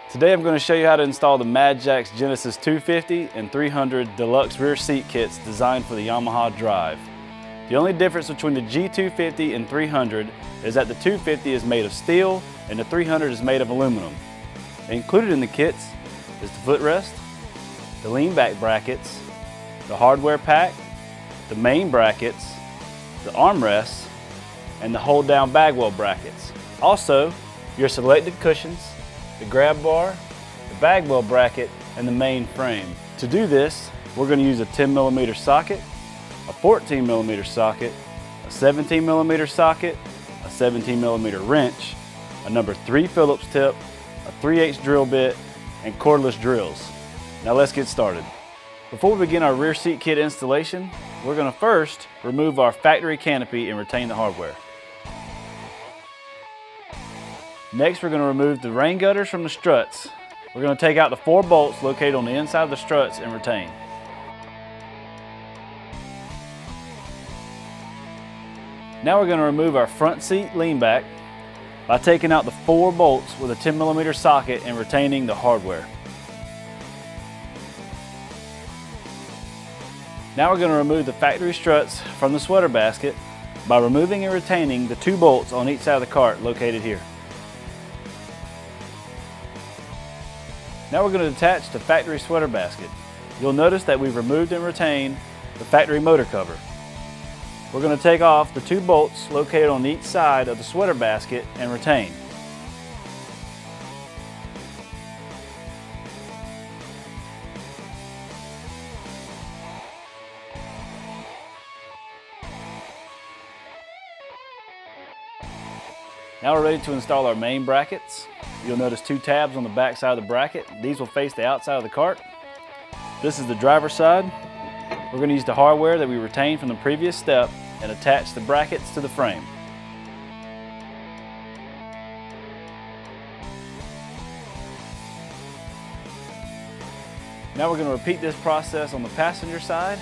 Today I'm going to show you how to install the Madjax Genesis 250 and 300 deluxe rear seat kits designed for the Yamaha Drive. The only difference between the G250 and 300 is that the 250 is made of steel and the 300 is made of aluminum. Included in the kits is the footrest, the leanback brackets, the hardware pack, the main brackets, the armrests, and the hold down bagwell brackets. Also, your selected cushions, the grab bar, the bagwell bracket, and the main frame. To do this, we're going to use a 10mm socket, a 14mm socket, a 17mm socket, a 17mm wrench, a number 3 Phillips tip, a 3/8 drill bit, and cordless drills. Now let's get started. Before we begin our rear seat kit installation, we're going to first remove our factory canopy and retain the hardware. Next, we're going to remove the rain gutters from the struts. We're going to take out the 4 bolts located on the inside of the struts and retain. Now we're going to remove our front seat lean back by taking out the 4 bolts with a 10mm socket and retaining the hardware. Now we're going to remove the factory struts from the sweater basket by removing and retaining the 2 bolts on each side of the cart located here. Now we're going to detach the factory sweater basket. You'll notice that we've removed and retained the factory motor cover. We're going to take off the 2 bolts located on each side of the sweater basket and retain. Now we're ready to install our main brackets. You'll notice 2 tabs on the back side of the bracket. These will face the outside of the cart. This is the driver's side. We're going to use the hardware that we retained from the previous step and attach the brackets to the frame. Now we're going to repeat this process on the passenger side.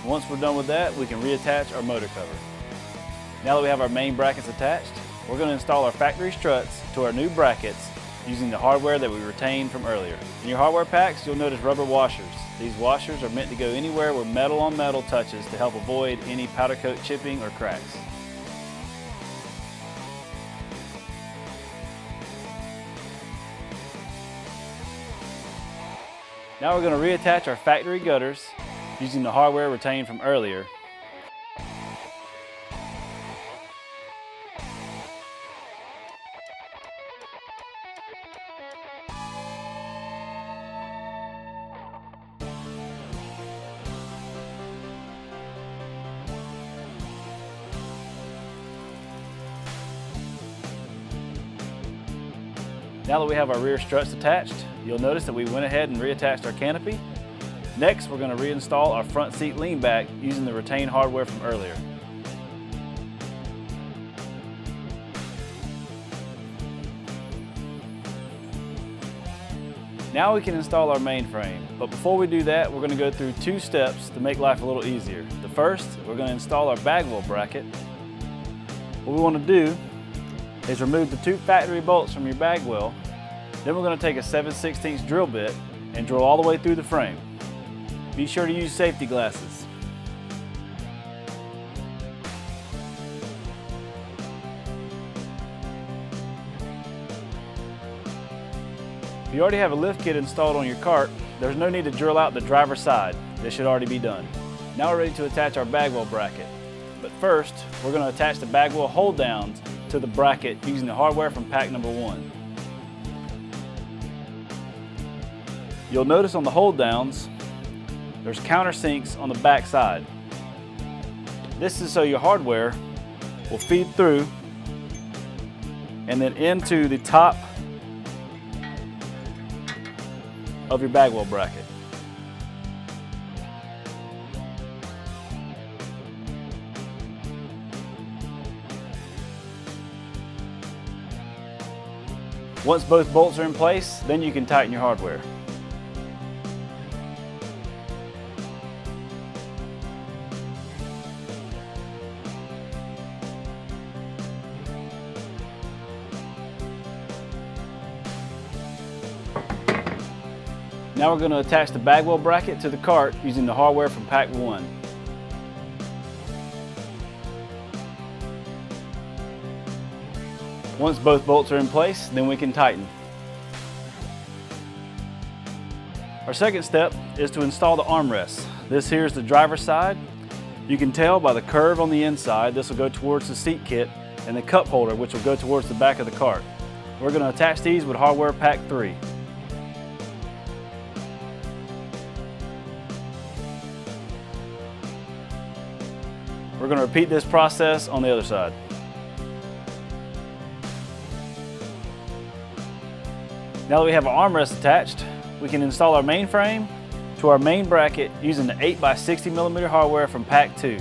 Once we're done with that, we can reattach our motor cover. Now that we have our main brackets attached, we're going to install our factory struts to our new brackets using the hardware that we retained from earlier. In your hardware packs, you'll notice rubber washers. These washers are meant to go anywhere where metal on metal touches to help avoid any powder coat chipping or cracks. Now we're going to reattach our factory gutters using the hardware retained from earlier. Now that we have our rear struts attached, you'll notice that we went ahead and reattached our canopy. Next, we're going to reinstall our front seat lean back using the retained hardware from earlier. Now we can install our mainframe, but before we do that, we're going to go through 2 steps to make life a little easier. The first, we're going to install our bagwell bracket. What we want to do is remove the 2 factory bolts from your bagwell. Then we're going to take a 7/16 drill bit and drill all the way through the frame. Be sure to use safety glasses. If you already have a lift kit installed on your cart, there's no need to drill out the driver's side. This should already be done. Now we're ready to attach our bagwell bracket. But first, we're going to attach the bagwell hold downs to the bracket using the hardware from pack number 1. You'll notice on the hold downs, there's countersinks on the back side. This is so your hardware will feed through and then into the top of your bagwell bracket. Once both bolts are in place, then you can tighten your hardware. Now we're going to attach the bagwell bracket to the cart using the hardware from pack 1. Once both bolts are in place, then we can tighten. Our second step is to install the armrest. This here is the driver's side. You can tell by the curve on the inside, this will go towards the seat kit, and the cup holder, which will go towards the back of the cart. We're going to attach these with hardware pack 3. We're going to repeat this process on the other side. Now that we have our armrest attached, we can install our mainframe to our main bracket using the 8x60mm hardware from pack 2.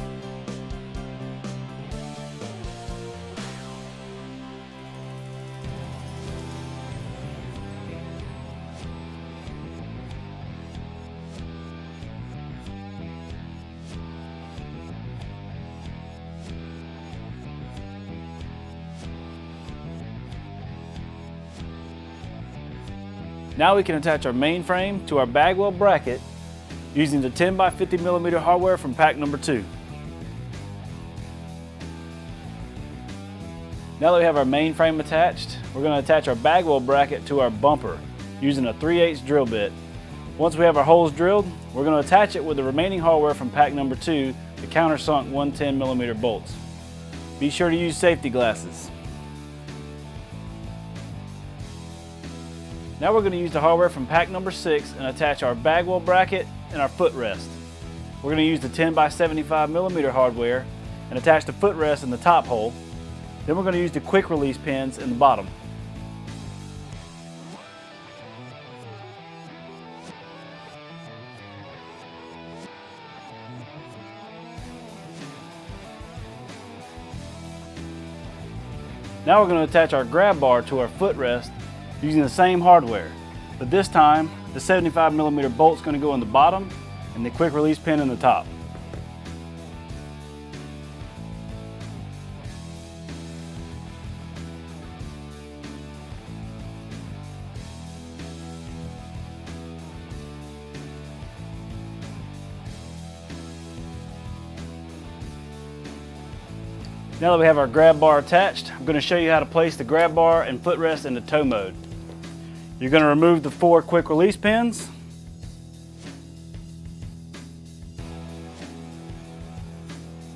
Now we can attach our mainframe to our bagwell bracket using the 10x50mm hardware from pack number 2. Now that we have our mainframe attached, we're going to attach our bagwell bracket to our bumper using a 3/8 drill bit. Once we have our holes drilled, we're going to attach it with the remaining hardware from pack number 2, the countersunk 110mm bolts. Be sure to use safety glasses. Now we're going to use the hardware from pack number 6 and attach our bagwell bracket and our footrest. We're going to use the 10x75mm hardware and attach the footrest in the top hole. Then we're going to use the quick release pins in the bottom. Now we're going to attach our grab bar to our footrest using the same hardware, but this time the 75mm bolt's going to go in the bottom and the quick release pin in the top. Now that we have our grab bar attached, I'm going to show you how to place the grab bar and footrest into tow mode. You're going to remove the 4 quick release pins.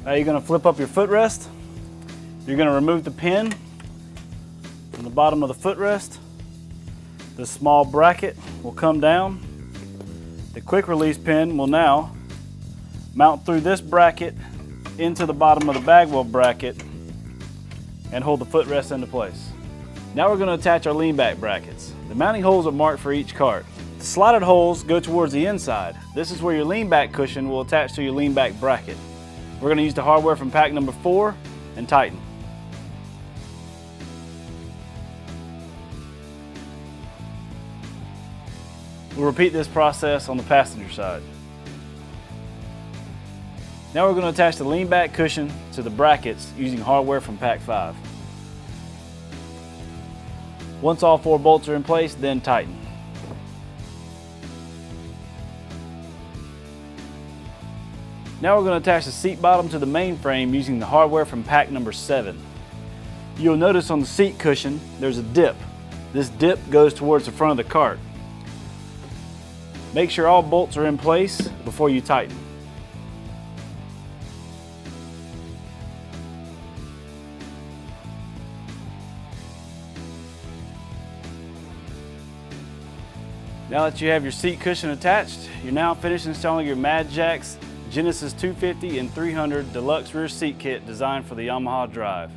Now you're going to flip up your footrest. You're going to remove the pin from the bottom of the footrest. This small bracket will come down. The quick release pin will now mount through this bracket into the bottom of the bagwell bracket and hold the footrest into place. Now we're going to attach our leanback brackets. The mounting holes are marked for each cart. The slotted holes go towards the inside. This is where your leanback cushion will attach to your leanback bracket. We're going to use the hardware from pack number 4 and tighten. We'll repeat this process on the passenger side. Now we're going to attach the leanback cushion to the brackets using hardware from pack 5. Once all 4 bolts are in place, then tighten. Now we're going to attach the seat bottom to the mainframe using the hardware from pack number 7. You'll notice on the seat cushion there's a dip. This dip goes towards the front of the cart. Make sure all bolts are in place before you tighten. Now that you have your seat cushion attached, you're now finished installing your Madjax Genesis 250 and 300 deluxe rear seat kit designed for the Yamaha Drive.